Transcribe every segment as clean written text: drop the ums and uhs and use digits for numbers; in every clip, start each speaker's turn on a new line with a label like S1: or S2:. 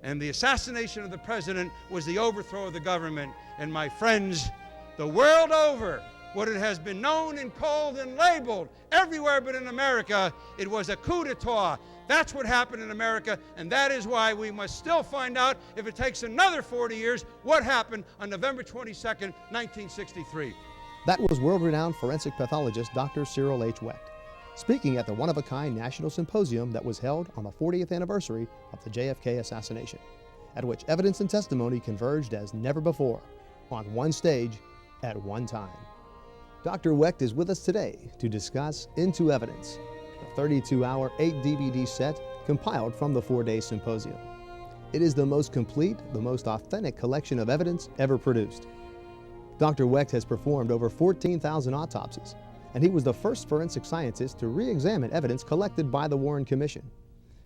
S1: And the assassination of the president was the overthrow of the government. And my friends, the world over, what it has been known and called and labeled everywhere but in America, it was a coup d'etat. That's what happened in America, and that is why we must still find out, if it takes another 40 years, what happened on November 22nd, 1963.
S2: That was world-renowned forensic pathologist Dr. Cyril H. Wecht, speaking at the one-of-a-kind National Symposium that was held on the 40th anniversary of the JFK assassination, at which evidence and testimony converged as never before, on one stage, at one time. Dr. Wecht is with us today to discuss Into Evidence, a 32-hour, 8-DVD set compiled from the 4-day symposium. It is the most complete, the most authentic collection of evidence ever produced. Dr. Wecht has performed over 14,000 autopsies, and he was the first forensic scientist to re-examine evidence collected by the Warren Commission.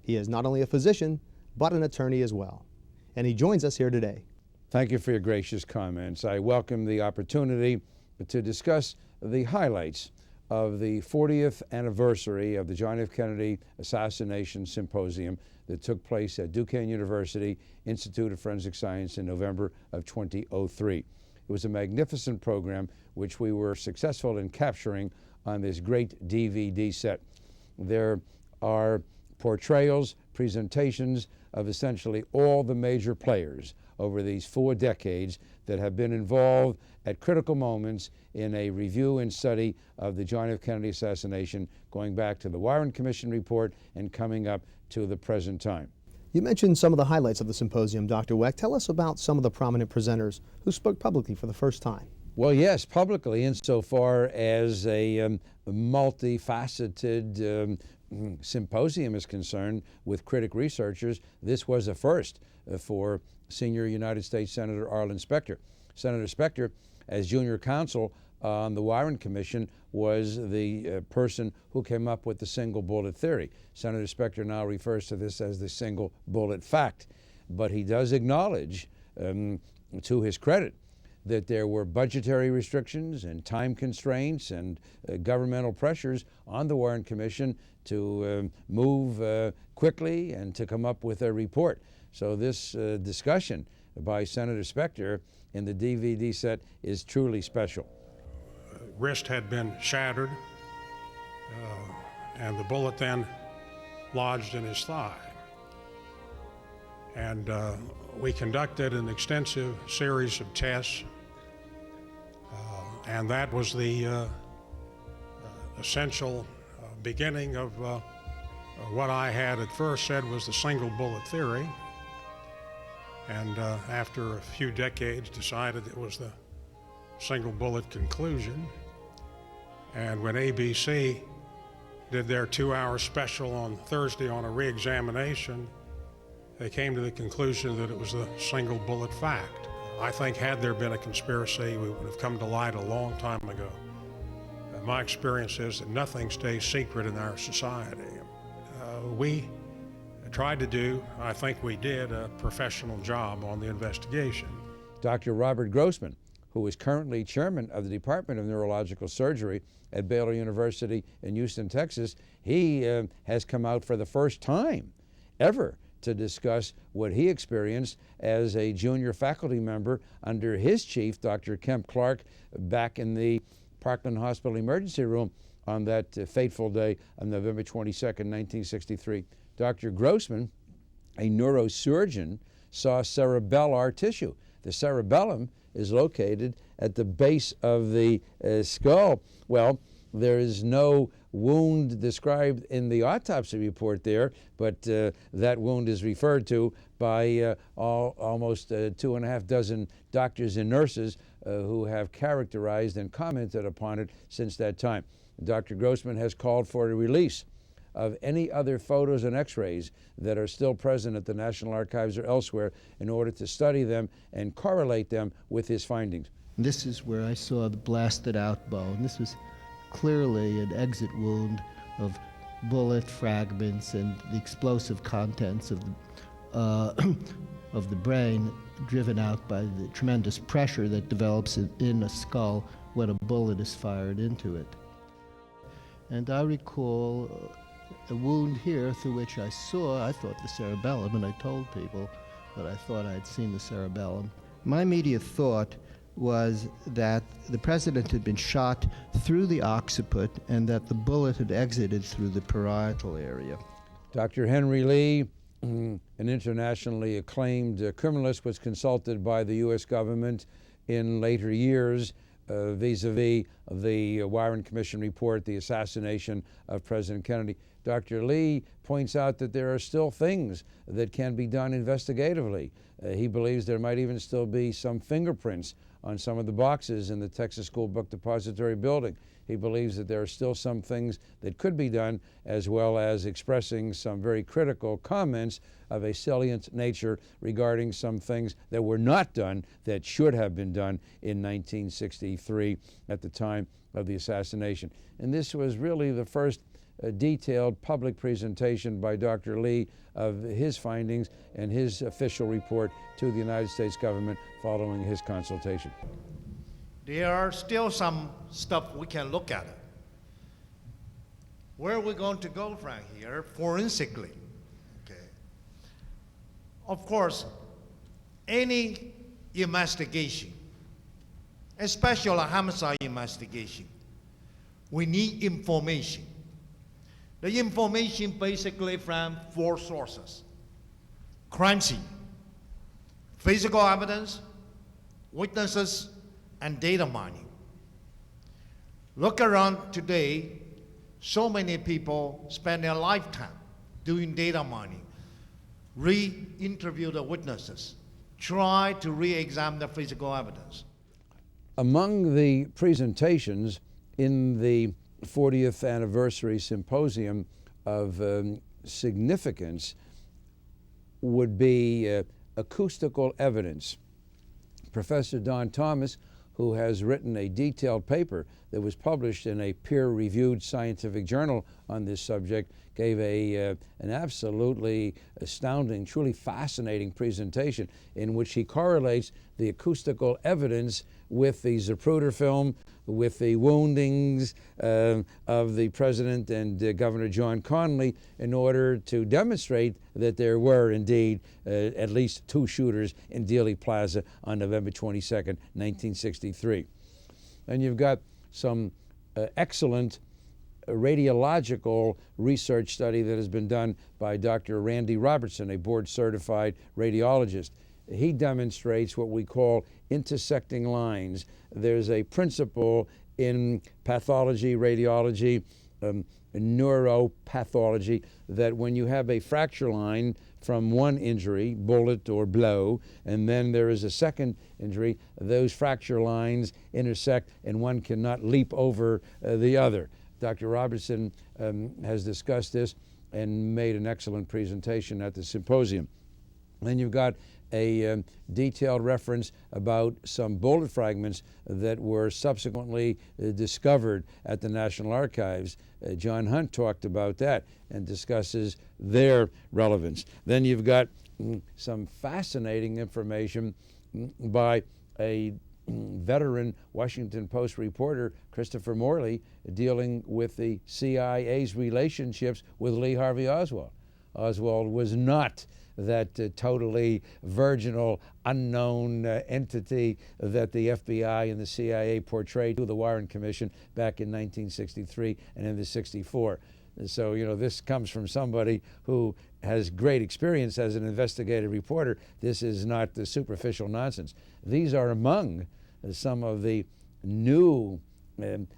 S2: He is not only a physician, but an attorney as well. And he joins us here today.
S3: Thank you for your gracious comments. I welcome the opportunity to discuss the highlights of the 40th anniversary of the John F. Kennedy Assassination Symposium that took place at Duquesne University Institute of Forensic Science in November of 2003. It was a magnificent program which we were successful in capturing on this great DVD set. There are portrayals, presentations of essentially all the major players over these 4 decades that have been involved at critical moments in a review and study of the John F. Kennedy assassination, going back to the Warren Commission report and coming up to the present time.
S2: You mentioned some of the highlights of the symposium, Dr. Wecht. Tell us about some of the prominent presenters who spoke publicly for the first time.
S3: Well, yes, publicly insofar as a multifaceted symposium is concerned with critic researchers. This was a first for senior United States Senator Arlen Specter. Senator Specter, as junior counsel on the Warren Commission, was the person who came up with the single bullet theory. Senator Specter now refers to this as the single bullet fact. But he does acknowledge, to his credit, that there were budgetary restrictions and time constraints and governmental pressures on the Warren Commission to move quickly and to come up with a report. So this discussion by Senator Specter in the DVD set is truly special.
S4: Wrist had been shattered, and the bullet then lodged in his thigh. And we conducted an extensive series of tests, and that was the essential beginning of what I had at first said was the single bullet theory, and after a few decades decided it was the single bullet conclusion. And when ABC did their 2-hour special on Thursday on a re-examination, they came to the conclusion that it was the single bullet fact. I think had there been a conspiracy, we would have come to light a long time ago. My experience is that nothing stays secret in our society. We tried to do, I think we did, a professional job on the investigation.
S3: Dr. Robert Grossman, who is currently chairman of the Department of Neurological Surgery at Baylor University in Houston, Texas, he has come out for the first time ever to discuss what he experienced as a junior faculty member under his chief, Dr. Kemp Clark, back in the Parkland Hospital emergency room on that fateful day of November 22nd, 1963. Dr. Grossman, a neurosurgeon, saw cerebellar tissue. The cerebellum is located at the base of the skull. Well, there is no wound described in the autopsy report there, but that wound is referred to by almost 2.5 dozen doctors and nurses who have characterized and commented upon it since that time. Dr. Grossman has called for a release of any other photos and x-rays that are still present at the National Archives or elsewhere in order to study them and correlate them with his findings.
S5: This is where I saw the blasted out bone. This was clearly an exit wound of bullet fragments and the explosive contents of the brain driven out by the tremendous pressure that develops in a skull when a bullet is fired into it. And I recall a wound here through which I thought the cerebellum, and I told people, but I thought I'd seen the cerebellum. My immediate thought was that the president had been shot through the occiput and that the bullet had exited through the parietal area.
S3: Dr. Henry Lee, an internationally acclaimed criminalist, was consulted by the U.S. government in later years vis-a-vis the Warren Commission report, the assassination of President Kennedy. Dr. Lee points out that there are still things that can be done investigatively. He believes there might even still be some fingerprints on some of the boxes in the Texas School Book Depository building. He believes that there are still some things that could be done, as well as expressing some very critical comments of a salient nature regarding some things that were not done that should have been done in 1963 at the time of the assassination. And this was really the first detailed public presentation by Dr. Lee of his findings and his official report to the United States government following his consultation.
S6: There are still some stuff we can look at. Where are we going to go from here forensically? Okay. Of course, any investigation, especially a homicide investigation, we need information. The information basically from 4 sources: crime scene, physical evidence, witnesses, and data mining. Look around today, so many people spend their lifetime doing data mining, re-interview the witnesses, try to re-examine the physical evidence.
S3: Among the presentations in the 40th anniversary symposium of significance would be acoustical evidence. Professor Don Thomas, who has written a detailed paper that was published in a peer-reviewed scientific journal on this subject, gave an absolutely astounding, truly fascinating presentation in which he correlates the acoustical evidence with the Zapruder film, with the woundings of the President and Governor John Connally, in order to demonstrate that there were indeed at least 2 shooters in Dealey Plaza on November 22nd, 1963. And you've got some excellent radiological research study that has been done by Dr. Randy Robertson, a board-certified radiologist. He demonstrates what we call intersecting lines. There's a principle in pathology, radiology, neuropathology, that when you have a fracture line from one injury, bullet or blow, and then there is a second injury, those fracture lines intersect and one cannot leap over the other. Dr. Robertson has discussed this and made an excellent presentation at the symposium. Then you've got a detailed reference about some bullet fragments that were subsequently discovered at the National Archives. John Hunt talked about that and discusses their relevance. Then you've got some fascinating information by a veteran Washington Post reporter, Christopher Morley, dealing with the CIA's relationships with Lee Harvey Oswald. Oswald was not that totally virginal, unknown entity that the FBI and the CIA portrayed to the Warren Commission back in 1963 and into '64. So, you know, this comes from somebody who has great experience as an investigative reporter. This is not the superficial nonsense. These are among some of the new,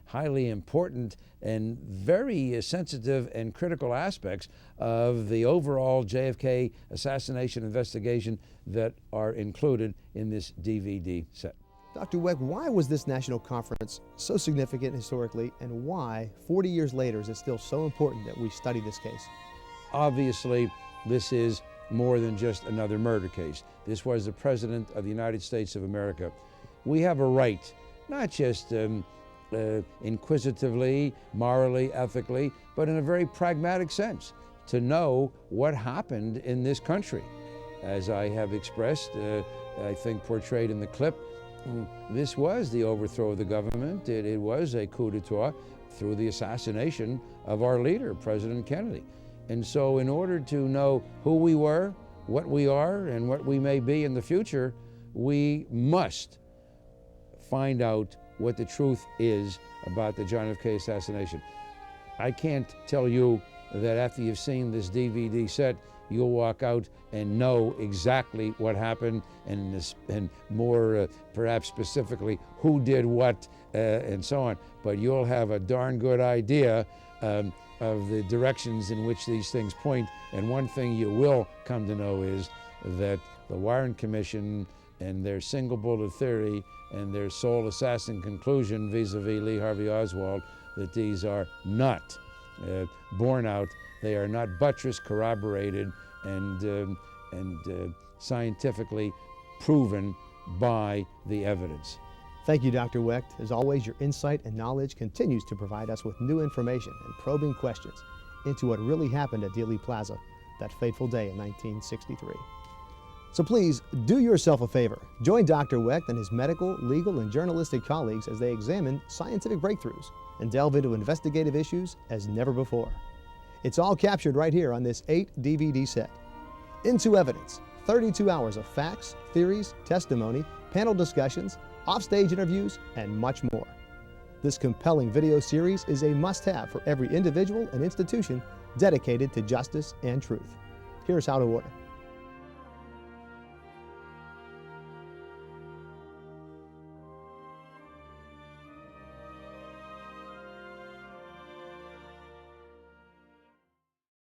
S3: highly important and very sensitive and critical aspects of the overall JFK assassination investigation that are included in this DVD set.
S2: Dr. Wecht, why was this national conference so significant historically, and why, 40 years later, is it still so important that we study this case?
S3: Obviously, this is more than just another murder case. This was the President of the United States of America. We have a right, not just inquisitively, morally, ethically, but in a very pragmatic sense, to know what happened in this country. As I have expressed, I think portrayed in the clip, this was the overthrow of the government. It was a coup d'etat through the assassination of our leader, President Kennedy. And so in order to know who we were, what we are and what we may be in the future, we must find out what the truth is about the John F. K. assassination. I can't tell you that after you've seen this DVD set, you'll walk out and know exactly what happened and more perhaps specifically who did what and so on. But you'll have a darn good idea of the directions in which these things point. And one thing you will come to know is that the Warren Commission and their single bullet theory and their sole assassin conclusion vis-a-vis Lee Harvey Oswald, that these are not borne out, they are not buttressed, corroborated, and scientifically proven by the evidence.
S2: Thank you, Dr. Wecht. As always, your insight and knowledge continues to provide us with new information and probing questions into what really happened at Dealey Plaza that fateful day in 1963. So please, do yourself a favor. Join Dr. Wecht and his medical, legal, and journalistic colleagues as they examine scientific breakthroughs and delve into investigative issues as never before. It's all captured right here on this 8-DVD set. Into Evidence, 32 hours of facts, theories, testimony, panel discussions, offstage interviews, and much more. This compelling video series is a must-have for every individual and institution dedicated to justice and truth. Here's how to order.